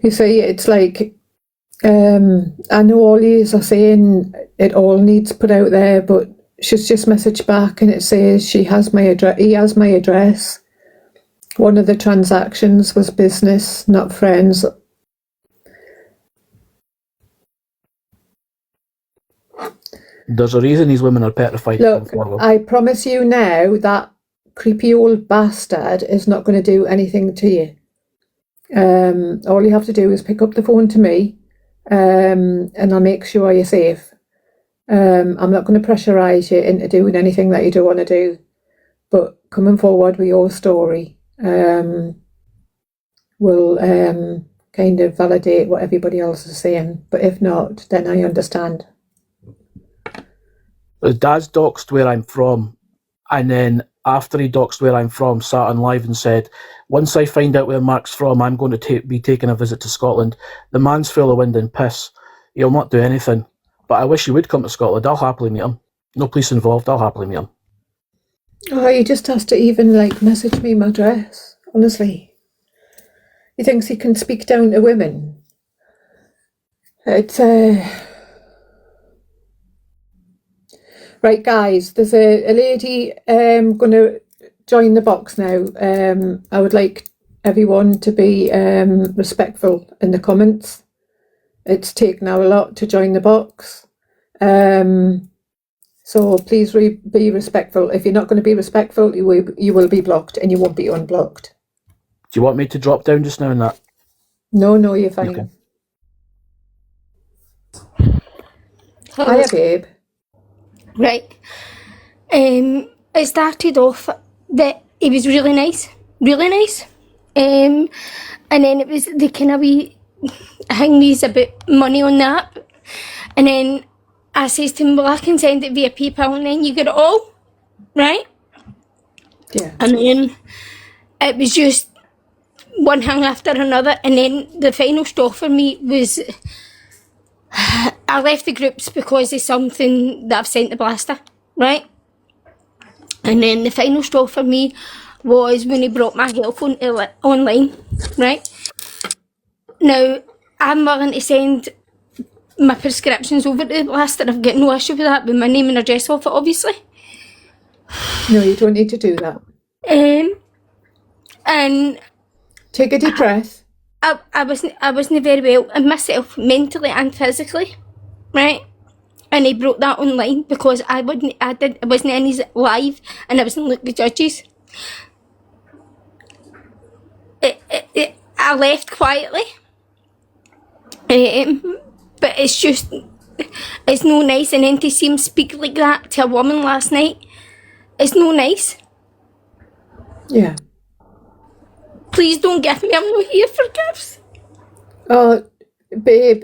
You see, it's like, I know all yous are saying it all needs put out there, but she's just messaged back and it says he has my address. One of the transactions was business, not friends. There's a reason these women are petrified. Look, to come forward. I promise you now that creepy old bastard is not going to do anything to you. All you have to do is pick up the phone to me, and I'll make sure you're safe. I'm not going to pressurise you into doing anything that you don't want to do, but coming forward with your story will kind of validate what everybody else is saying. But if not, then I understand. Dad's doxed where I'm from, and then after he doxed where I'm from, sat on live and said, once I find out where Mark's from, I'm going to be taking a visit to Scotland. The man's full of wind and piss. He'll not do anything. But I wish he would come to Scotland. I'll happily meet him. No police involved. I'll happily meet him. Oh, he just has to even message me my address. Honestly, he thinks he can speak down to women. It's right, guys. There's a lady going to join the box now. I would like everyone to be respectful in the comments. It's taken now a lot to join the box. So please be respectful. If you're not going to be respectful, you will be blocked and you won't be unblocked. Do you want me to drop down just now in that? No, you're fine. Okay. Hiya, babe. Right. It started off that he was really nice. And then it was the kind of wee thing was about money on the app. And then I says to him, well, I can send it via PayPal and then you get it all, right? Yeah. And then it was just one thing after another. And then the final straw for me was I left the groups because of something that I've sent to Blaster, right? And then the final straw for me was when he brought my health online, right? Now, I'm willing to send my prescriptions over to Blaster. I've got no issue with that, with my name and address off it, obviously. No, you don't need to do that. And take a deep breath. I wasn't very well in myself, mentally and physically, right? And he brought that online because I wasn't in his live and I was in Luke the Judges. I left quietly, but it's no nice. And then to see him speak like that to a woman last night, it's no nice. Yeah. Please don't give me. I'm not here for gifts. Oh, babe,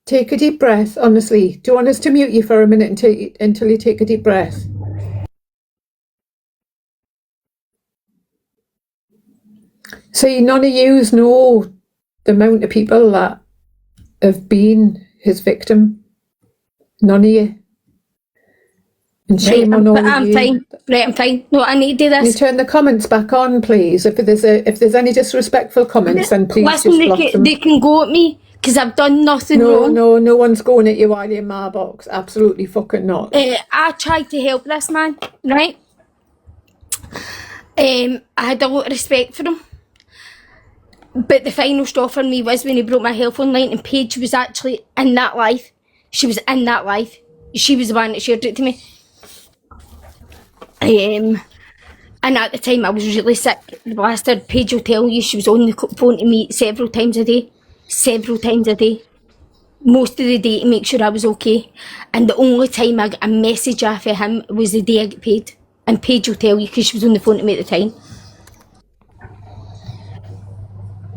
take a deep breath, honestly. Do you want us to mute you for a minute until you take a deep breath? See, none of yous know the amount of people that have been his victim. None of you. And shame on all of I'm you. fine. Right, I'm fine. No, I need to do Can you this. turn the comments back on, please? If there's any disrespectful comments, then please Listen, just block them. they can go at me because I've done nothing wrong. No one's going at you while you're in my box. Absolutely fucking not. I tried to help this man, right? I had a lot of respect for him. But the final straw for me was when he brought my health online and Paige was actually in that live. She was in that live. She was the one that shared it to me. And at the time I was really sick. The bastard Paige will tell you she was on the phone to me several times a day. Most of the day to make sure I was okay. And the only time I got a message off of him was the day I got paid. And Paige will tell you because she was on the phone to me at the time.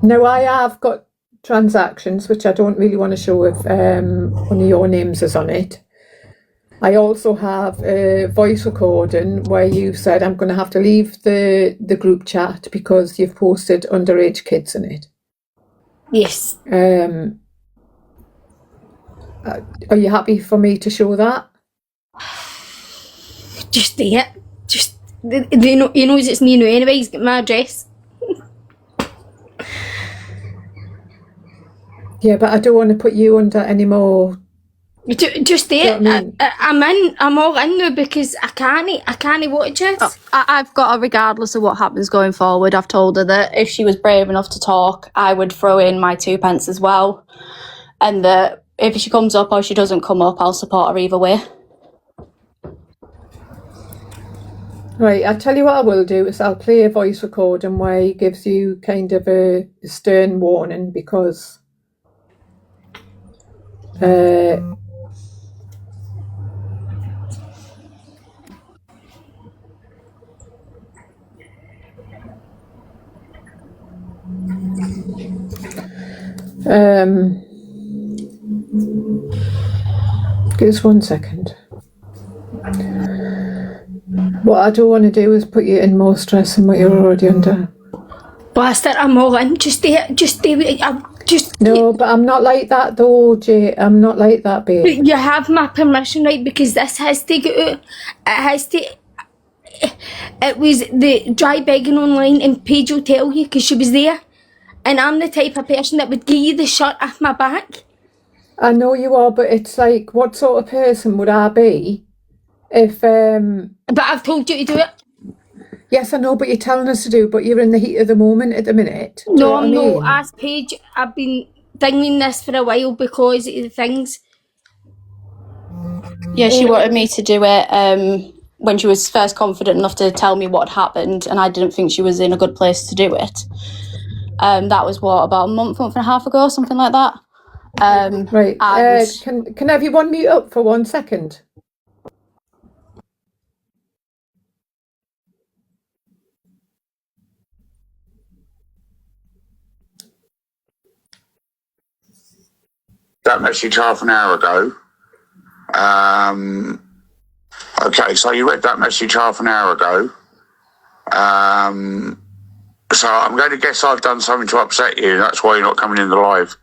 Now, I have got transactions which I don't really want to show if one of your names is on it. I also have a voice recording where you said I'm going to have to leave the group chat because you've posted underage kids in it. Yes. Are you happy for me to show that? Just do it. Just, he knows it's me now anyway. He's got my address. Yeah, but I don't want to put you under any more. Just there. Do you know what I mean? I'm all in now because I can't watch it. I've got her regardless of what happens going forward. I've told her that if she was brave enough to talk, I would throw in my 2 pence as well. And that if she comes up or she doesn't come up, I'll support her either way. Right, I'll tell you what I will do is I'll play a voice recording where he gives you kind of a stern warning because give us 1 second. What I don't want to do is put you in more stress than what you're already under. Blaster, I'm all in. Just there. No, but I'm not like that though, Jay. I'm not like that, babe. You have my permission, right? Because this has to go out. It has to. It was the dry begging online, and Paige will tell you because she was there. And I'm the type of person that would give you the shirt off my back. I know you are, but it's like, what sort of person would I be if But I've told you to do it. Yes, I know, but you're telling us to do, but you're in the heat of the moment at the minute. Do you know No, what I no. mean? Ask Paige. I've been thinking this for a while because of the things. Yeah, she wanted me to do it when she was first confident enough to tell me what happened, and I didn't think she was in a good place to do it. That was about a month and a half ago, something like that. Right. And Can everyone mute up for 1 second? That message half an hour ago. Okay, so you read that message half an hour ago. So I'm going to guess I've done something to upset you. That's why you're not coming in the live.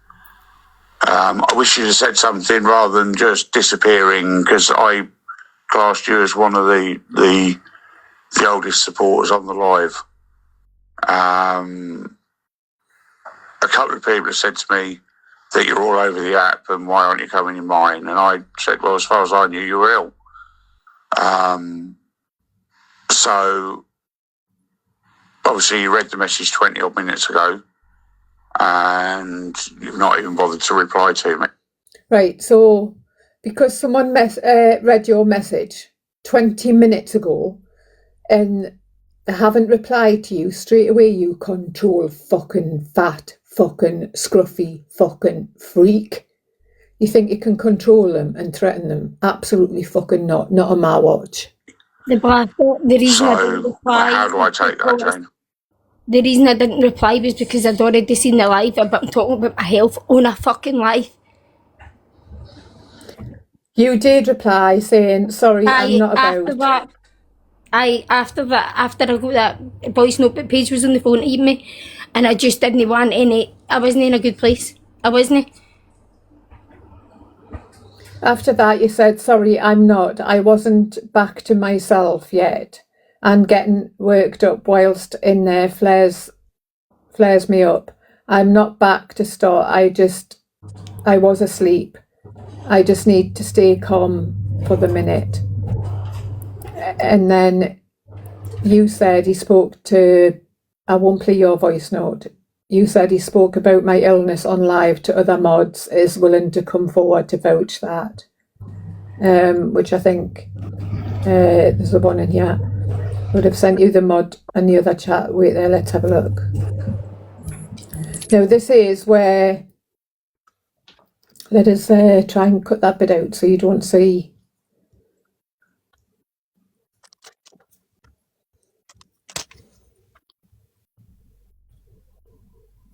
I wish you'd have said something rather than just disappearing, because I classed you as one of the oldest supporters on the live. A couple of people have said to me that you're all over the app and why aren't you coming in mine? And I said, well, as far as I knew, you were ill. So obviously you read the message 20 odd minutes ago and you've not even bothered to reply to me. Right, so because someone read your message 20 minutes ago and they haven't replied to you straight away, you control fucking fat, fucking scruffy, fucking freak. You think you can control them and threaten them? Absolutely fucking not. Not on my watch. The reason I didn't So reply. how do I take that, Jane? The reason I didn't reply was because I'd already seen the live about talking about my health on a fucking live. You did reply saying, sorry, I'm not about. After I got that voice note, but Paige was on the phone to me, and I just didn't want any. I wasn't in a good place. I wasn't. After that, you said, sorry, I'm not. I wasn't back to myself yet. And getting worked up whilst in there flares me up. I'm not back to start. I was asleep. I just need to stay calm for the minute. And then you said he spoke to, I won't play your voice note. You said he spoke about my illness on live to other mods, is willing to come forward to vouch that. Which I think there's the one in here. Would have sent you the mod and the other chat. Wait there, let's have a look. Now this is where, let us try and cut that bit out so you don't see.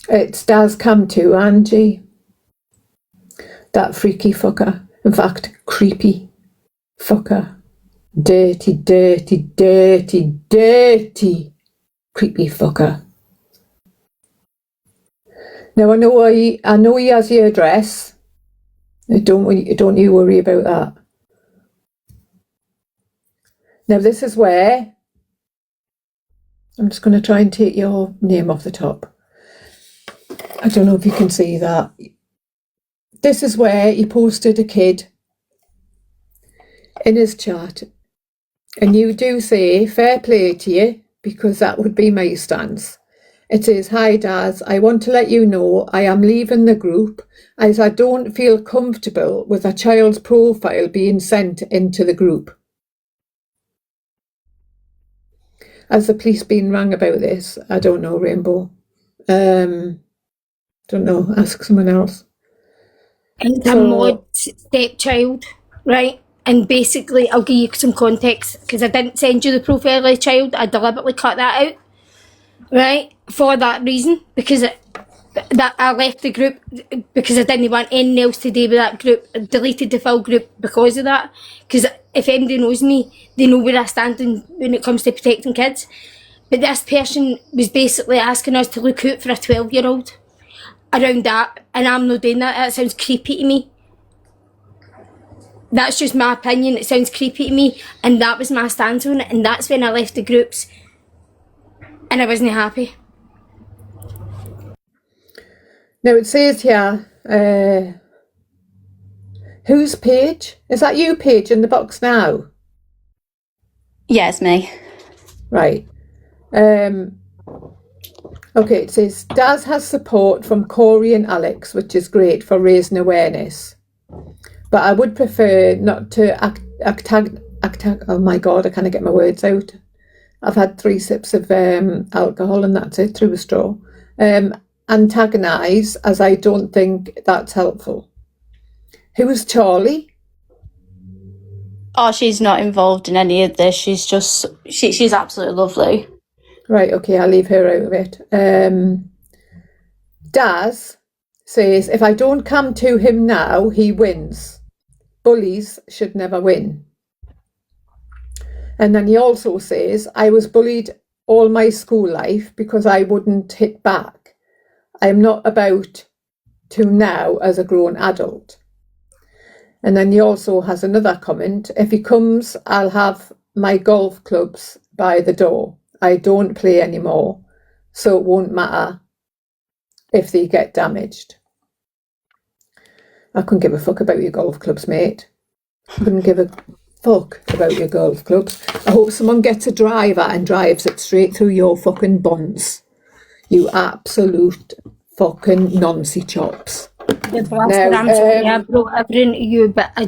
It's Daz Cam 2, Angie. That freaky fucker. In fact, creepy fucker. Dirty, dirty, dirty, dirty, creepy fucker. Now I know he has your address. Don't you worry about that. Now this is where I'm just going to try and take your name off the top. I don't know if you can see that. this is where he posted a kid in his chat. And you do say, fair play to you, because that would be my stance. It says, hi Daz, I want to let you know I am leaving the group as I don't feel comfortable with a child's profile being sent into the group. Has the police been rang about this? I don't know, Rainbow. Don't know, ask someone else. It's a mod stepchild, right? And basically, I'll give you some context, because I didn't send you the profile of the child. I deliberately cut that out, right? For that reason, because that I left the group because I didn't want anything else to do with that group. I deleted the full group because of that. Because if anybody knows me, they know where I stand when it comes to protecting kids. But this person was basically asking us to look out for a 12-year-old around that, and I'm not doing that. That sounds creepy to me. That's just my opinion. It sounds creepy to me, and that was my stance on it. And that's when I left the groups, and I wasn't happy. Now it says here, whose page? Is that you, Paige, in the box now? Yeah, it's me. Right. Okay, it says, Daz has support from Corey and Alex, which is great for raising awareness. But I would prefer not to oh my God, I can't get my words out. I've had 3 sips of alcohol and that's it, through a straw. Antagonise, as I don't think that's helpful. Who is Charlie? Oh, she's not involved in any of this. She's just, she's absolutely lovely. Right, okay, I'll leave her out of it. Daz says, if I don't come to him now, he wins. Bullies should never win. And then he also says, I was bullied all my school life because I wouldn't hit back. I'm not about to now as a grown adult. And then he also has another comment. If he comes, I'll have my golf clubs by the door. I don't play anymore, so it won't matter if they get damaged. I couldn't give a fuck about your golf clubs, mate. Couldn't give a fuck about your golf clubs. I hope someone gets a driver and drives it straight through your fucking bonds. You absolute fucking noncy chops. I'm sorry I brought everything to you, but I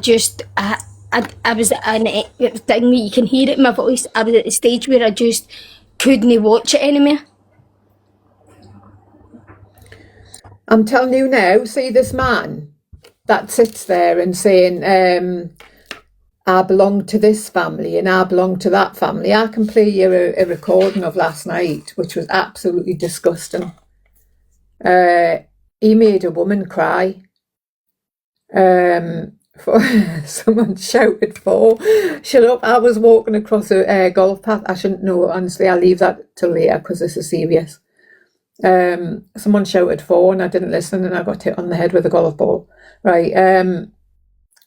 was in a thing, you can hear it in my voice. I was at the stage where I just couldn't watch it anymore. I'm telling you now, see this man that sits there and saying, I belong to this family and I belong to that family. I can play you a recording of last night, which was absolutely disgusting. He made a woman cry. Someone shouted for, shut up, I was walking across a golf path. I shouldn't know, honestly, I'll leave that till later because this is serious. Someone shouted for and I didn't listen and I got hit on the head with a golf ball. Right,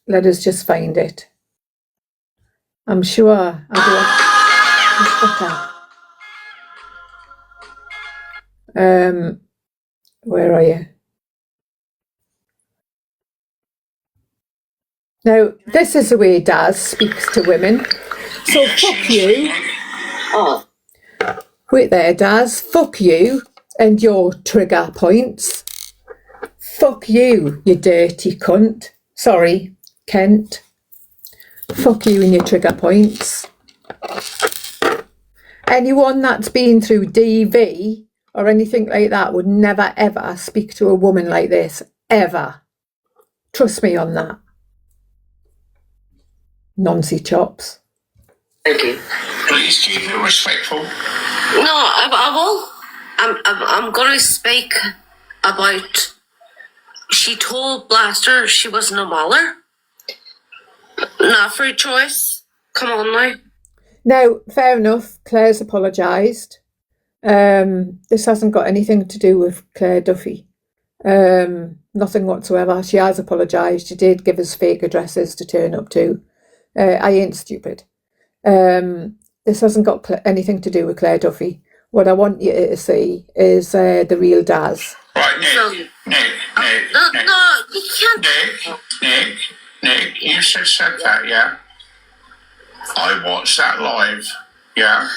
let us just find it. I'm sure where are you? Now, this is the way Daz speaks to women. So fuck you. Oh. Wait there, Daz. Fuck you and your trigger points. Fuck you, you dirty cunt. Sorry, Kent. Fuck you and your trigger points. Anyone that's been through DV or anything like that would never ever speak to a woman like this, ever. Trust me on that. Noncy chops. Thank you. Please keep it respectful. No, I will. I'm going to speak about. She told Blaster she wasn't a mauler. Not free choice. Come on now. Now, fair enough. Claire's apologised. This hasn't got anything to do with Claire Duffy. Nothing whatsoever. She has apologised. She did give us fake addresses to turn up to. I ain't stupid. This hasn't got anything to do with Claire Duffy. What I want you to see is the real Daz. Right, Nick. So- Nick. No, you can't. Nick, you said that, yeah? I watched that live, yeah?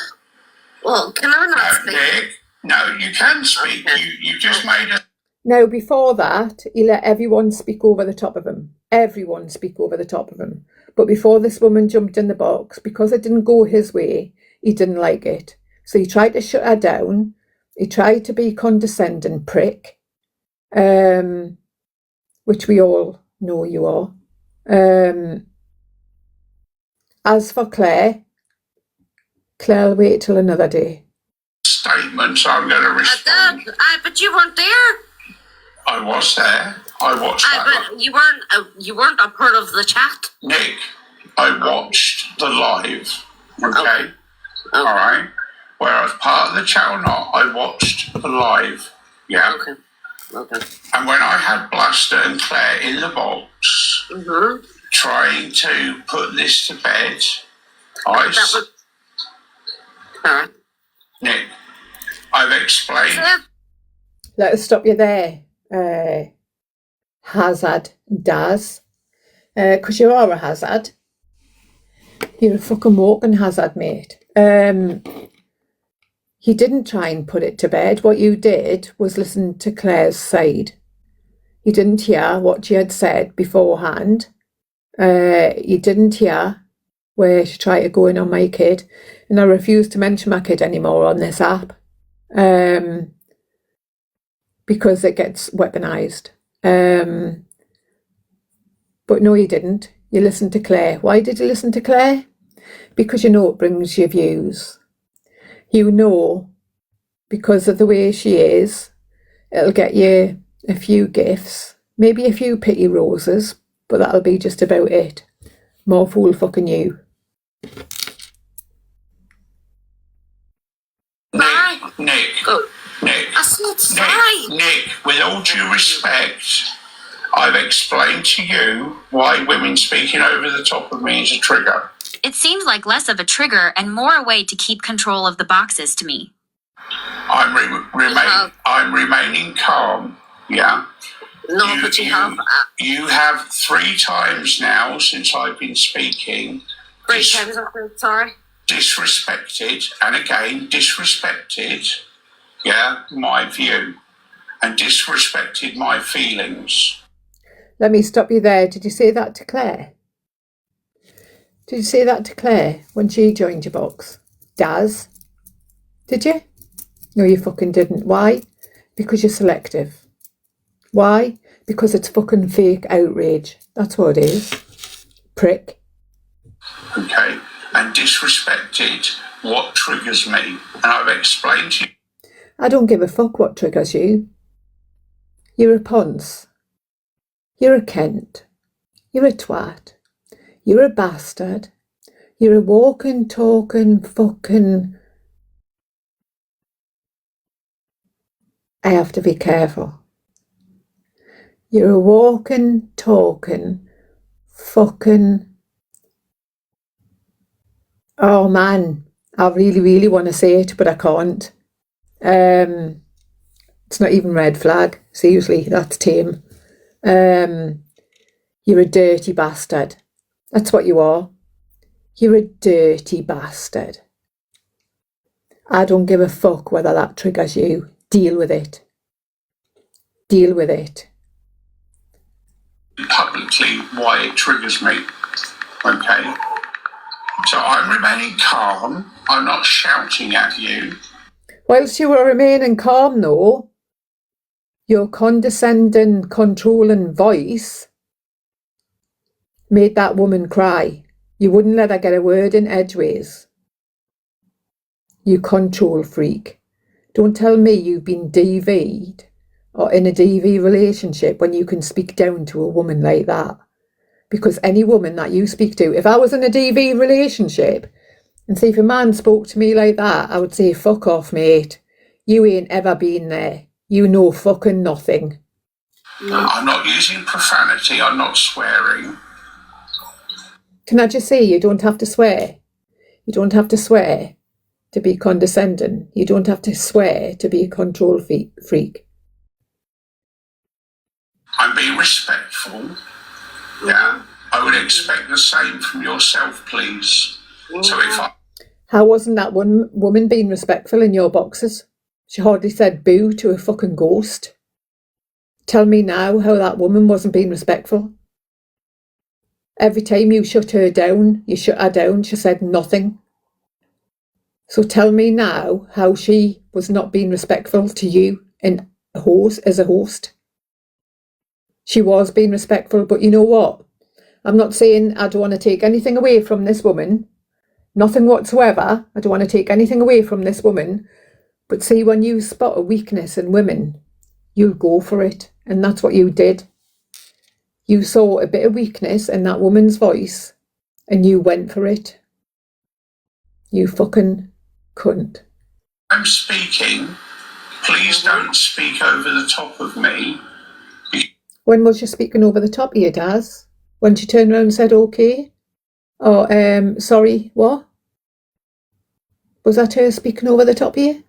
Well, can I not speak? Nick, no, you can speak. Okay. You just made a Now, before that, he let everyone speak over the top of him. Everyone speak over the top of him. But before this woman jumped in the box, because it didn't go his way, he didn't like it. So he tried to shut her down. He tried to be condescending prick, which we all know you are. As for Claire will wait till another day. statement, so I'm going to I respond. did. But you weren't there. I was there. I watched that. But you weren't a part of the chat. Nick, I watched the live. Okay? All right? Where I was part of the chat or not, I watched the live. Yeah? Okay. And when I had Blaster and Claire in the box, Mm-hmm. trying to put this to bed, That was... Alright. Nick, I've explained. Yeah. Let us stop you there, Hazard Daz. Because you are a hazard. You're a fucking walking hazard, mate. He didn't try and put it to bed. What you did was listen to Claire's side. You didn't hear what she had said beforehand. You didn't hear where she tried to go in on my kid. And I refuse to mention my kid anymore on this app. Because it gets weaponised. But no, you didn't. You listened to Claire. Why did you listen to Claire? Because you know it brings you views. You know, because of the way she is, it'll get you a few gifts, maybe a few pity roses, but that'll be just about it. More fool fucking you. Nick, Oh. Nick, I said sorry. Nick, with all due respect, I've explained to you why women speaking over the top of me is a trigger. It seems like less of a trigger and more a way to keep control of the boxes to me. I'm remaining calm. Yeah. No, but you have... You have 3 times now since I've been speaking. 3 times I've been sorry. Disrespected, and again disrespected, yeah, my view, and disrespected my feelings. Let me stop you there. Did you say that to Claire? Did you say that to Claire when she joined your box? Daz? Did you? No, you fucking didn't. Why? Because you're selective. Why? Because it's fucking fake outrage. That's what it is. Prick. Okay, and disrespected what triggers me, and I've explained to you. I don't give a fuck what triggers you. You're a ponce. You're a Kent. You're a twat. You're a bastard. You're a walking, talking, fucking... I have to be careful. You're a walking, talking, fucking... Oh man, I really, really want to say it, but I can't. It's not even red flag. Seriously, that's tame. You're a dirty bastard. That's what you are. You're a dirty bastard. I don't give a fuck whether that triggers you. Deal with it. Deal with it. Publicly why it triggers me. Okay? So I'm remaining calm. I'm not shouting at you. Whilst you were remaining calm though, your condescending, controlling voice made that woman cry. You wouldn't let her get a word in edgeways. You control freak. Don't tell me you've been DV'd or in a DV relationship when you can speak down to a woman like that. Because any woman that you speak to, if I was in a DV relationship and see if a man spoke to me like that, I would say, fuck off, mate. You ain't ever been there. You know fucking nothing. I'm not using profanity. I'm not swearing. Can I just say, you don't have to swear. You don't have to swear to be condescending. You don't have to swear to be a control freak. I'm being respectful. Yeah. I would expect the same from yourself, please. So if I... How wasn't that one woman being respectful in your boxes? She hardly said boo to a fucking ghost. Tell me now how that woman wasn't being respectful. Every time you shut her down, she said nothing. So tell me now how she was not being respectful to you as a host. She was being respectful, but you know what? I'm not saying I don't want to take anything away from this woman. Nothing whatsoever. I don't want to take anything away from this woman. But see, when you spot a weakness in women, you'll go for it. And that's what you did. You saw a bit of weakness in that woman's voice and you went for it. You fucking couldn't. I'm speaking. Please don't speak over the top of me. When was she speaking over the top of you, Daz? When she turned around and said, okay? Or, sorry, what? Was that her speaking over the top of you?